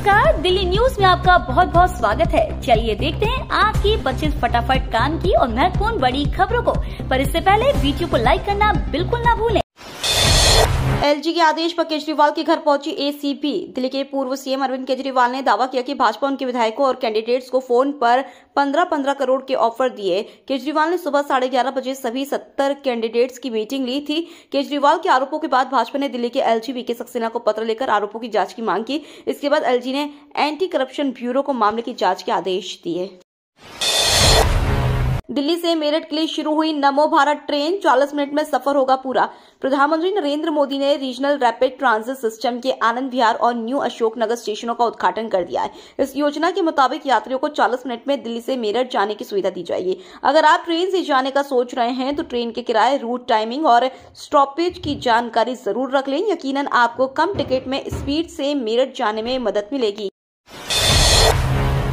नमस्कार, दिल्ली न्यूज में आपका बहुत बहुत स्वागत है। चलिए देखते हैं आज की 25 फटाफट काम की और महत्वपूर्ण बड़ी खबरों को। पर इससे पहले वीडियो को लाइक करना बिल्कुल ना भूलें। एलजी के आदेश पर केजरीवाल के घर पहुंची एसीबी। दिल्ली के पूर्व सीएम अरविंद केजरीवाल ने दावा किया कि भाजपा उनके विधायकों और कैंडिडेट्स को फोन पर 15-15 करोड़ के ऑफर दिए। केजरीवाल ने सुबह 11:30 बजे सभी 70 कैंडिडेट्स की मीटिंग ली थी। केजरीवाल के आरोपों के बाद भाजपा ने दिल्ली के एलजी वीके सक्सेना को पत्र लेकर आरोपों की जांच की मांग की। इसके बाद एलजी ने एंटी करप्शन ब्यूरो को मामले की जांच के आदेश दिए। दिल्ली से मेरठ के लिए शुरू हुई नमो भारत ट्रेन 40 मिनट में सफर होगा पूरा। प्रधानमंत्री नरेंद्र मोदी ने रीजनल रैपिड ट्रांजिट सिस्टम के आनंद विहार और न्यू अशोक नगर स्टेशनों का उद्घाटन कर दिया है। इस योजना के मुताबिक यात्रियों को 40 मिनट में दिल्ली से मेरठ जाने की सुविधा दी जाएगी। अगर आप ट्रेन से जाने का सोच रहे हैं तो ट्रेन के किराए, रूट टाइमिंग और स्टॉपेज की जानकारी जरूर रख लें। यकीनन आपको कम टिकट में स्पीड से मेरठ जाने में मदद मिलेगी।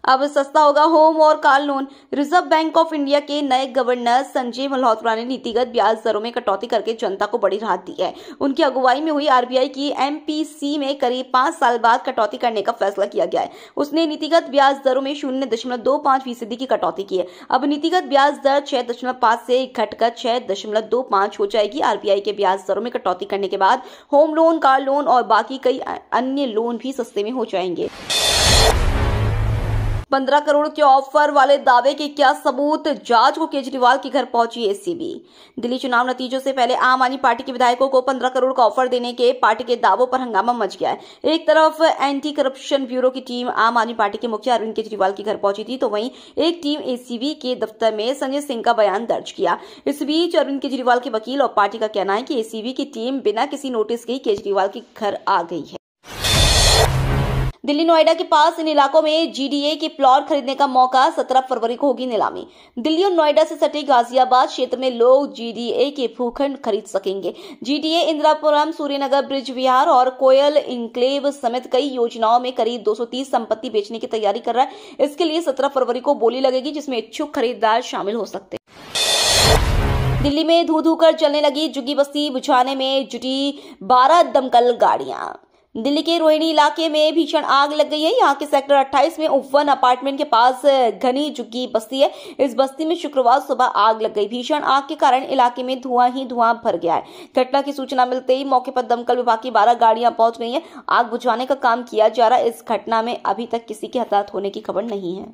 अब सस्ता होगा होम और car loan. Reserve bank of India के नए गवर्नर संजय मल्होत्रा ने नीतिगत ब्याज दरों में कटौती करके जनता को बड़ी राहत दी है। उनकी अगुवाई में हुई आरबीआई की एमपीसी में करीब 5 साल बाद कटौती करने का फैसला किया गया है। उसने नीतिगत ब्याज दरों में 0.25% की कटौती की है। अब नीतिगत ब्याज दर 6.5 से घटकर 6.25 हो जाएगी। आरबीआई के ब्याज दरों में कटौती करने के बाद होम लोन, कार लोन और बाकी कई अन्य लोन भी सस्ते में हो जाएंगे। 15 करोड़ के ऑफर वाले दावे के क्या सबूत? जांच को केजरीवाल के घर पहुंची एसीबी। दिल्ली चुनाव नतीजों से पहले आम आदमी पार्टी के विधायकों को 15 करोड़ का ऑफर देने के पार्टी के दावों पर हंगामा मच गया है। एक तरफ एंटी करप्शन ब्यूरो की टीम आम आदमी पार्टी के मुखिया अरविंद केजरीवाल के घर पहुंची थी, तो वहीं एक टीम एसीबी के दफ्तर में संजय सिंह का बयान दर्ज किया। इस बीच अरविंद केजरीवाल के वकील और पार्टी का कहना है कि एसीबी की टीम बिना किसी नोटिस के केजरीवाल के घर आ गई है। दिल्ली नोएडा के पास इन इलाकों में जीडीए के प्लॉट खरीदने का मौका। 17 फरवरी को होगी नीलामी। दिल्ली और नोएडा से सटे गाजियाबाद क्षेत्र में लोग जीडीए के भूखंड खरीद सकेंगे। जीडीए इंदिरापुरम, सूर्यनगर, ब्रिज विहार और कोयल इंक्लेव समेत कई योजनाओं में करीब 230 संपत्ति बेचने की तैयारी कर रहा है। इसके लिए 17 फरवरी को बोली लगेगी, जिसमें इच्छुक खरीदार शामिल हो सकते हैं। दिल्ली में धू धू कर जलने लगी झुग्गी बस्ती बुझाने में जुटी 12 दमकल गाड़ियां। दिल्ली के रोहिणी इलाके में भीषण आग लग गई है। यहाँ के सेक्टर 28 में उपवन अपार्टमेंट के पास घनी झुग्गी बस्ती है। इस बस्ती में शुक्रवार सुबह आग लग गई। भीषण आग के कारण इलाके में धुआं ही धुआं भर गया है। घटना की सूचना मिलते ही मौके पर दमकल विभाग की 12 गाड़ियां पहुंच गई हैं। आग बुझाने का काम किया जा रहा है। इस घटना में अभी तक किसी के हताहत होने की खबर नहीं है।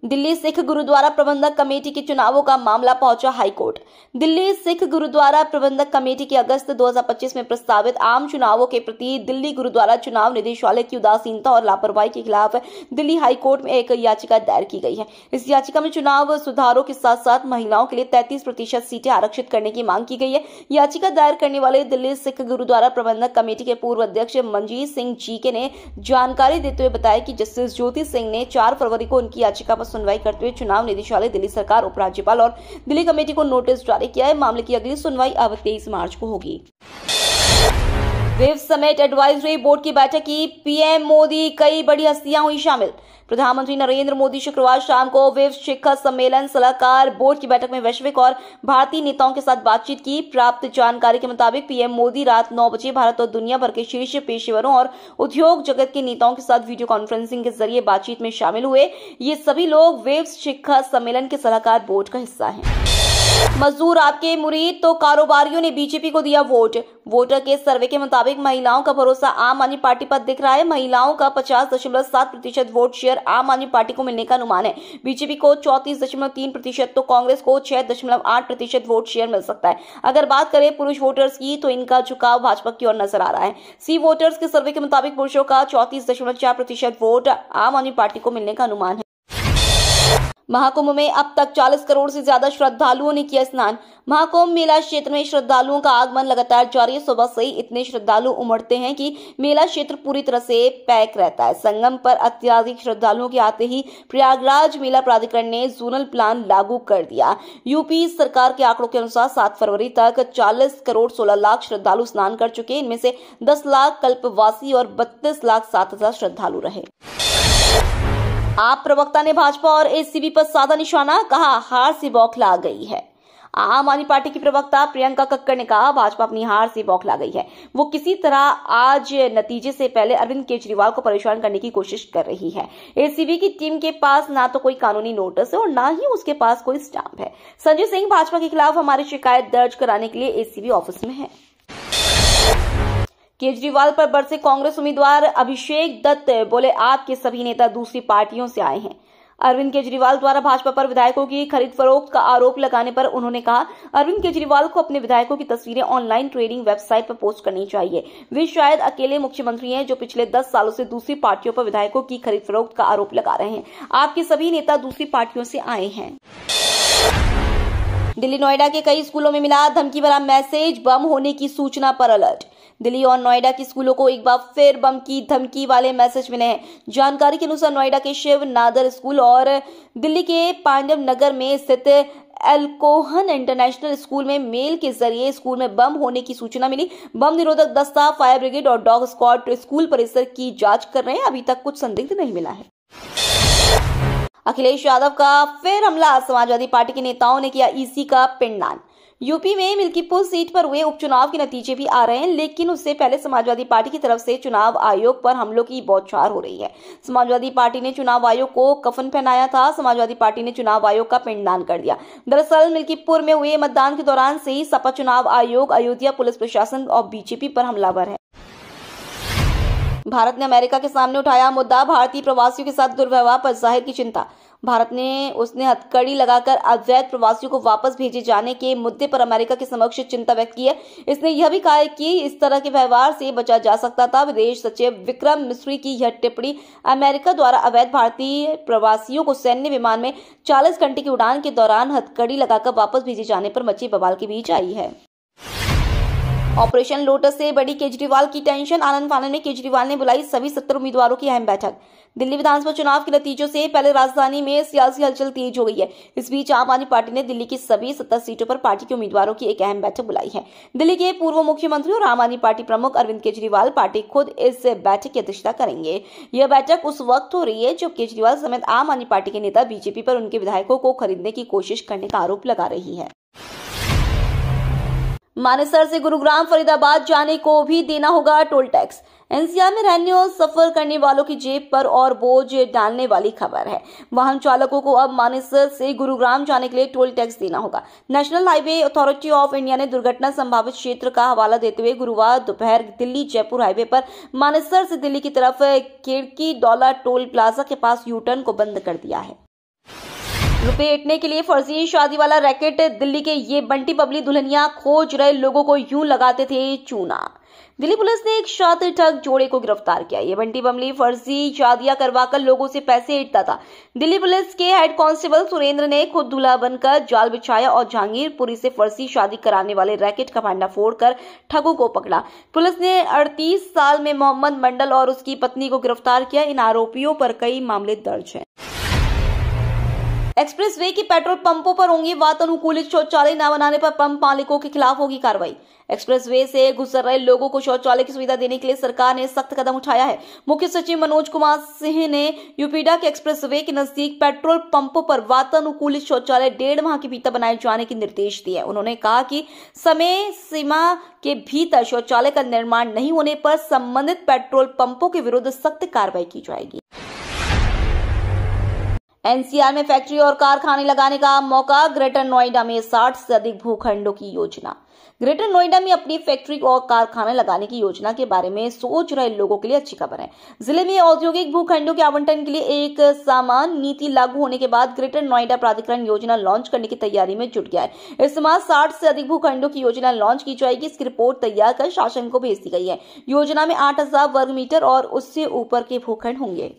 दिल्ली सिख गुरुद्वारा प्रबंधक कमेटी के चुनावों का मामला पहुंचा हाईकोर्ट। दिल्ली सिख गुरुद्वारा प्रबंधक कमेटी के अगस्त 2025 में प्रस्तावित आम चुनावों के प्रति दिल्ली गुरुद्वारा चुनाव निदेशालय की उदासीनता और लापरवाही के खिलाफ दिल्ली हाईकोर्ट में एक याचिका दायर की गई है। इस याचिका में चुनाव सुधारों के साथ साथ महिलाओं के लिए 33% सीटें आरक्षित करने की मांग की गई है। याचिका दायर करने वाले दिल्ली सिख गुरुद्वारा प्रबंधक कमेटी के पूर्व अध्यक्ष मंजीत सिंह जीके ने जानकारी देते हुए बताया कि जस्टिस ज्योति सिंह ने 4 फरवरी को उनकी याचिका पर सुनवाई करते हुए चुनाव निदेशालय, दिल्ली सरकार, उपराज्यपाल और दिल्ली कमेटी को नोटिस जारी किया है। मामले की अगली सुनवाई अब 23 मार्च को होगी। वेव समेट एडवाइजरी बोर्ड की बैठक की पीएम मोदी, कई बड़ी हस्तियां हुई शामिल। प्रधानमंत्री नरेंद्र मोदी शुक्रवार शाम को वेव शिखर सम्मेलन सलाहकार बोर्ड की बैठक में वैश्विक और भारतीय नेताओं के साथ बातचीत की। प्राप्त जानकारी के मुताबिक पीएम मोदी रात 9 बजे भारत और दुनिया भर के शीर्ष पेशेवरों और उद्योग जगत के नेताओं के साथ वीडियो कॉन्फ्रेंसिंग के जरिए बातचीत में शामिल हुए। ये सभी लोग वेव शिखर सम्मेलन के सलाहकार बोर्ड का हिस्सा हैं। मजदूर आपके मुरीद तो कारोबारियों ने बीजेपी को दिया वोट। वोटर के सर्वे के मुताबिक महिलाओं का भरोसा आम आदमी पार्टी पर दिख रहा है। महिलाओं का 50.7% वोट शेयर आम आदमी पार्टी को मिलने का अनुमान है। बीजेपी को 34.3% तो कांग्रेस को 6.8% वोट शेयर मिल सकता है। अगर बात करें पुरुष वोटर्स की तो इनका झुकाव भाजपा की ओर नजर आ रहा है। सी वोटर्स के सर्वे के मुताबिक पुरुषों का 34.4% वोट आम आदमी पार्टी को मिलने का अनुमान है। महाकुंभ में अब तक 40 करोड़ से ज्यादा श्रद्धालुओं ने किया स्नान। महाकुंभ मेला क्षेत्र में श्रद्धालुओं का आगमन लगातार जारी है। सुबह से ही इतने श्रद्धालु उमड़ते हैं कि मेला क्षेत्र पूरी तरह से पैक रहता है। संगम पर अत्यधिक श्रद्धालुओं के आते ही प्रयागराज मेला प्राधिकरण ने जोनल प्लान लागू कर दिया। यूपी सरकार के आंकड़ों के अनुसार 7 फरवरी तक 40 करोड़ 16 लाख श्रद्धालु स्नान कर चुके। इनमें से 10 लाख कल्पवासी और 32 लाख 7 हजार श्रद्धालु रहे। आप प्रवक्ता ने भाजपा और एसीबी पर साधा निशाना, कहा हार से बौखला गई है। आम आदमी पार्टी की प्रवक्ता प्रियंका कक्कड़ ने कहा, भाजपा अपनी हार से बौखला गई है। वो किसी तरह आज नतीजे से पहले अरविंद केजरीवाल को परेशान करने की कोशिश कर रही है। एसीबी की टीम के पास ना तो कोई कानूनी नोटिस है और ना ही उसके पास कोई स्टाम्प है। संजय सिंह भाजपा के खिलाफ हमारी शिकायत दर्ज कराने के लिए एसीबी ऑफिस में है। केजरीवाल पर बरसे कांग्रेस उम्मीदवार अभिषेक दत्त बोले, आपके सभी नेता दूसरी पार्टियों से आए हैं। अरविंद केजरीवाल द्वारा भाजपा पर विधायकों की खरीद फरोख्त का आरोप लगाने पर उन्होंने कहा, अरविंद केजरीवाल को अपने विधायकों की तस्वीरें ऑनलाइन ट्रेडिंग वेबसाइट पर पोस्ट करनी चाहिए। वे शायद अकेले मुख्यमंत्री हैं जो पिछले 10 सालों से दूसरी पार्टियों पर विधायकों की खरीद फरोख्त का आरोप लगा रहे हैं। आपके सभी नेता दूसरी पार्टियों से आए हैं। दिल्ली नोएडा के कई स्कूलों में मिला धमकी भरा मैसेज, बम होने की सूचना पर अलर्ट। दिल्ली और नोएडा के स्कूलों को एक बार फिर बम की धमकी वाले मैसेज मिले हैं। जानकारी के अनुसार नोएडा के शिव नादर स्कूल और दिल्ली के पांडव नगर में स्थित एल्कोहन इंटरनेशनल स्कूल में मेल के जरिए स्कूल में बम होने की सूचना मिली। बम निरोधक दस्ता, फायर ब्रिगेड और डॉग स्क्वाड स्कूल परिसर की जांच कर रहे हैं। अभी तक कुछ संदिग्ध नहीं मिला है। अखिलेश यादव का फिर हमला, समाजवादी पार्टी के नेताओं ने किया ईसी का पिंडदान। यूपी में मिल्कीपुर सीट पर हुए उपचुनाव के नतीजे भी आ रहे हैं, लेकिन उससे पहले समाजवादी पार्टी की तरफ से चुनाव आयोग पर हमलों की बौछार हो रही है। समाजवादी पार्टी ने चुनाव आयोग को कफन पहनाया था। समाजवादी पार्टी ने चुनाव आयोग का पिंडदान कर दिया। दरअसल मिल्कीपुर में हुए मतदान के दौरान से ही सपा चुनाव आयोग, अयोध्या पुलिस प्रशासन और बीजेपी पर हमलावर है। भारत ने अमेरिका के सामने उठाया मुद्दा, भारतीय प्रवासियों के साथ दुर्व्यवहार पर जाहिर की चिंता। भारत ने उसने हथकड़ी लगाकर अवैध प्रवासियों को वापस भेजे जाने के मुद्दे पर अमेरिका के समक्ष चिंता व्यक्त की है। इसने यह भी कहा है कि इस तरह के व्यवहार से बचा जा सकता था। विदेश सचिव विक्रम मिस्री की यह टिप्पणी अमेरिका द्वारा अवैध भारतीय प्रवासियों को सैन्य विमान में 40 घंटे की उड़ान के दौरान हथकड़ी लगाकर वापस भेजे जाने पर मची बवाल के बीच आई है। ऑपरेशन लोटस से बड़ी केजरीवाल की टेंशन, आनंद फानन में केजरीवाल ने बुलाई सभी 70 उम्मीदवारों की अहम बैठक। दिल्ली विधानसभा चुनाव के नतीजों से पहले राजधानी में सियासी हलचल तेज हो गई है। इस बीच आम आदमी पार्टी ने दिल्ली की सभी 70 सीटों पर पार्टी के उम्मीदवारों की एक अहम बैठक बुलाई है। दिल्ली के पूर्व मुख्यमंत्री और आम आदमी पार्टी प्रमुख अरविंद केजरीवाल पार्टी खुद इस बैठक की अध्यक्षता करेंगे। यह बैठक उस वक्त हो रही है जब केजरीवाल समेत आम आदमी पार्टी के नेता बीजेपी पर उनके विधायकों को खरीदने की कोशिश करने का आरोप लगा रही है। मानेसर से गुरुग्राम फरीदाबाद जाने को भी देना होगा टोल टैक्स। एनसीआर में रहने और सफर करने वालों की जेब पर और बोझ डालने वाली खबर है। वाहन चालकों को अब मानेसर से गुरुग्राम जाने के लिए टोल टैक्स देना होगा। National highway authority of India ने दुर्घटना संभावित क्षेत्र का हवाला देते हुए गुरुवार दोपहर दिल्ली जयपुर हाईवे पर मानेसर से दिल्ली की तरफ खिड़की डॉला टोल प्लाजा के पास यू टर्न को बंद कर दिया है। रुपए ऐंठने के लिए फर्जी शादी वाला रैकेट, दिल्ली के ये बंटी बबली दुल्हनिया खोज रहे लोगों को यूं लगाते थे चूना। दिल्ली पुलिस ने एक शातिर ठग जोड़े को गिरफ्तार किया। ये बंटी बबली फर्जी शादियां करवाकर लोगों से पैसे ऐंठता था। दिल्ली पुलिस के हेड कांस्टेबल सुरेंद्र ने खुद दूल्हा बनकर जाल बिछाया और जहांगीरपुरी से फर्जी शादी कराने वाले रैकेट का भांडा फोड़कर ठगों को पकड़ा। पुलिस ने 38 साल में मोहम्मद मंडल और उसकी पत्नी को गिरफ्तार किया। इन आरोपियों पर कई मामले दर्ज हैं। एक्सप्रेसवे के पेट्रोल पंपों पर होंगे वातानुकूलित शौचालय, न बनाने पर पंप मालिकों के खिलाफ होगी कार्रवाई। एक्सप्रेसवे से गुजर रहे लोगों को शौचालय की सुविधा देने के लिए सरकार ने सख्त कदम उठाया है। मुख्य सचिव मनोज कुमार सिंह ने यूपीडा के एक्सप्रेसवे के नजदीक पेट्रोल पंपों पर वातानुकूलित शौचालय 1.5 माह के भीतर बनाए जाने के निर्देश दिए। उन्होंने कहा कि समय सीमा के भीतर शौचालय का निर्माण नहीं होने पर संबंधित पेट्रोल पंपों के विरुद्ध सख्त कार्रवाई की जाएगी। एनसीआर में फैक्ट्री और कारखाने लगाने का मौका, ग्रेटर नोएडा में 60 से अधिक भूखंडों की योजना। ग्रेटर नोएडा में अपनी फैक्ट्री और कारखाने लगाने की योजना के बारे में सोच रहे लोगों के लिए अच्छी खबर है। जिले में औद्योगिक भूखंडों के आवंटन के लिए एक समान नीति लागू होने के बाद ग्रेटर नोएडा प्राधिकरण योजना लॉन्च करने की तैयारी में जुट गया है। इस माह 60 से अधिक भूखंडों की योजना लॉन्च की जाएगी। इसकी रिपोर्ट तैयार कर शासन को भेज दी गई है। योजना में 8000 वर्ग मीटर और उससे ऊपर के भूखंड होंगे।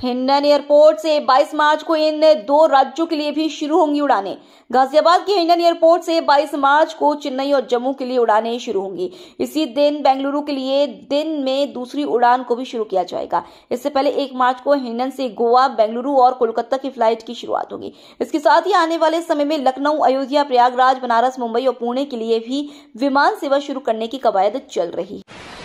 हिंडन एयरपोर्ट से 22 मार्च को इन 2 राज्यों के लिए भी शुरू होंगी उड़ानें। गाजियाबाद के हिंडन एयरपोर्ट से 22 मार्च को चेन्नई और जम्मू के लिए उड़ानें शुरू होंगी। इसी दिन बेंगलुरु के लिए दिन में दूसरी उड़ान को भी शुरू किया जाएगा। इससे पहले 1 मार्च को हिंडन से गोवा, बेंगलुरु और कोलकाता की फ्लाइट की शुरुआत होगी। इसके साथ ही आने वाले समय में लखनऊ, अयोध्या, प्रयागराज, बनारस, मुंबई और पुणे के लिए भी विमान सेवा शुरू करने की कवायद चल रही है।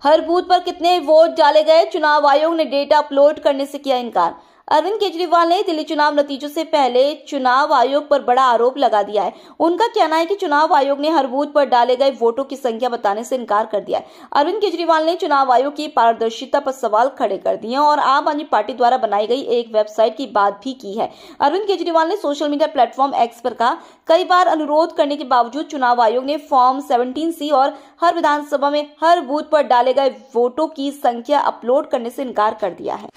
हर बूथ पर कितने वोट डाले गए, चुनाव आयोग ने डेटा अपलोड करने से किया इनकार। अरविंद केजरीवाल ने दिल्ली चुनाव नतीजों से पहले चुनाव आयोग पर बड़ा आरोप लगा दिया है। उनका कहना है कि चुनाव आयोग ने हर बूथ पर डाले गए वोटों की संख्या बताने से इनकार कर दिया है। अरविंद केजरीवाल ने चुनाव आयोग की पारदर्शिता पर सवाल खड़े कर दिए और आम आदमी पार्टी द्वारा बनाई गई एक वेबसाइट की बात भी की है। अरविंद केजरीवाल ने सोशल मीडिया प्लेटफॉर्म एक्स पर कहा, कई बार अनुरोध करने के बावजूद चुनाव आयोग ने फॉर्म 17C और हर विधानसभा में हर बूथ पर डाले गए वोटों की संख्या अपलोड करने से इनकार कर दिया है।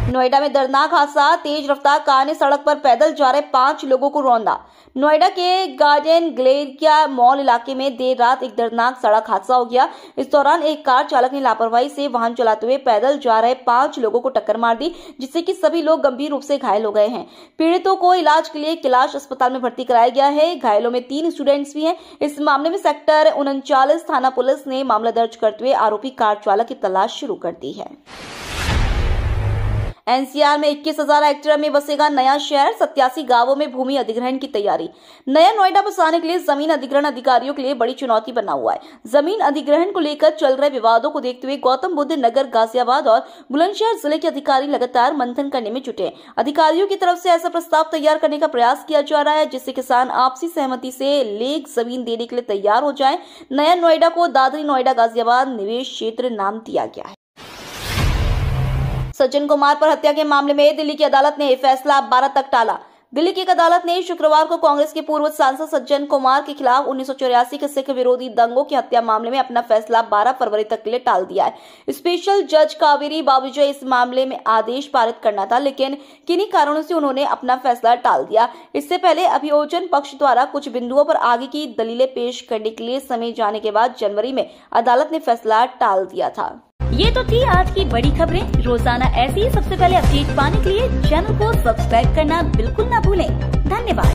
नोएडा में दर्दनाक हादसा, तेज रफ्तार कार ने सड़क पर पैदल जा रहे 5 लोगों को रौंदा। नोएडा के गार्डन ग्लेरिया मॉल इलाके में देर रात एक दर्दनाक सड़क हादसा हो गया। इस दौरान एक कार चालक ने लापरवाही से वाहन चलाते हुए पैदल जा रहे 5 लोगों को टक्कर मार दी, जिससे कि सभी लोग गंभीर रूप से घायल हो गए हैं। पीड़ितों को इलाज के लिए कैलाश अस्पताल में भर्ती कराया गया है। घायलों में 3 स्टूडेंट्स भी हैं। इस मामले में सेक्टर 39 थाना पुलिस ने मामला दर्ज करते हुए आरोपी कार चालक की तलाश शुरू कर दी है। एनसीआर में 21,000 हेक्टेयर में बसेगा नया शहर, 87 गांवों में भूमि अधिग्रहण की तैयारी। नया नोएडा बसाने के लिए जमीन अधिग्रहण अधिकारियों के लिए बड़ी चुनौती बना हुआ है। जमीन अधिग्रहण को लेकर चल रहे विवादों को देखते हुए गौतम बुद्ध नगर, गाजियाबाद और बुलंदशहर जिले के अधिकारी लगातार मंथन करने में जुटे। अधिकारियों की तरफ से ऐसा प्रस्ताव तैयार करने का प्रयास किया जा रहा है जिससे किसान आपसी सहमति से लेक जमीन देने के लिए तैयार हो जाए। नया नोएडा को दादरी नोएडा गाजियाबाद निवेश क्षेत्र नाम दिया गया है। सज्जन कुमार पर हत्या के मामले में दिल्ली की अदालत ने फैसला 12 तक टाला। दिल्ली की एक अदालत ने शुक्रवार को कांग्रेस के पूर्व सांसद सज्जन कुमार के खिलाफ 1984 के सिख विरोधी दंगों की हत्या मामले में अपना फैसला 12 फरवरी तक के लिए टाल दिया है। स्पेशल जज कावेरी बाबूजय इस मामले में आदेश पारित करना था, लेकिन किन्हीं कारणों से उन्होंने अपना फैसला टाल दिया। इससे पहले अभियोजन पक्ष द्वारा कुछ बिंदुओं पर आगे की दलीलें पेश करने के लिए समय जाने के बाद जनवरी में अदालत ने फैसला टाल दिया था। ये तो थी आज की बड़ी खबरें। रोजाना ऐसी ही सबसे पहले अपडेट पाने के लिए चैनल को सब्सक्राइब करना बिल्कुल ना भूलें। धन्यवाद।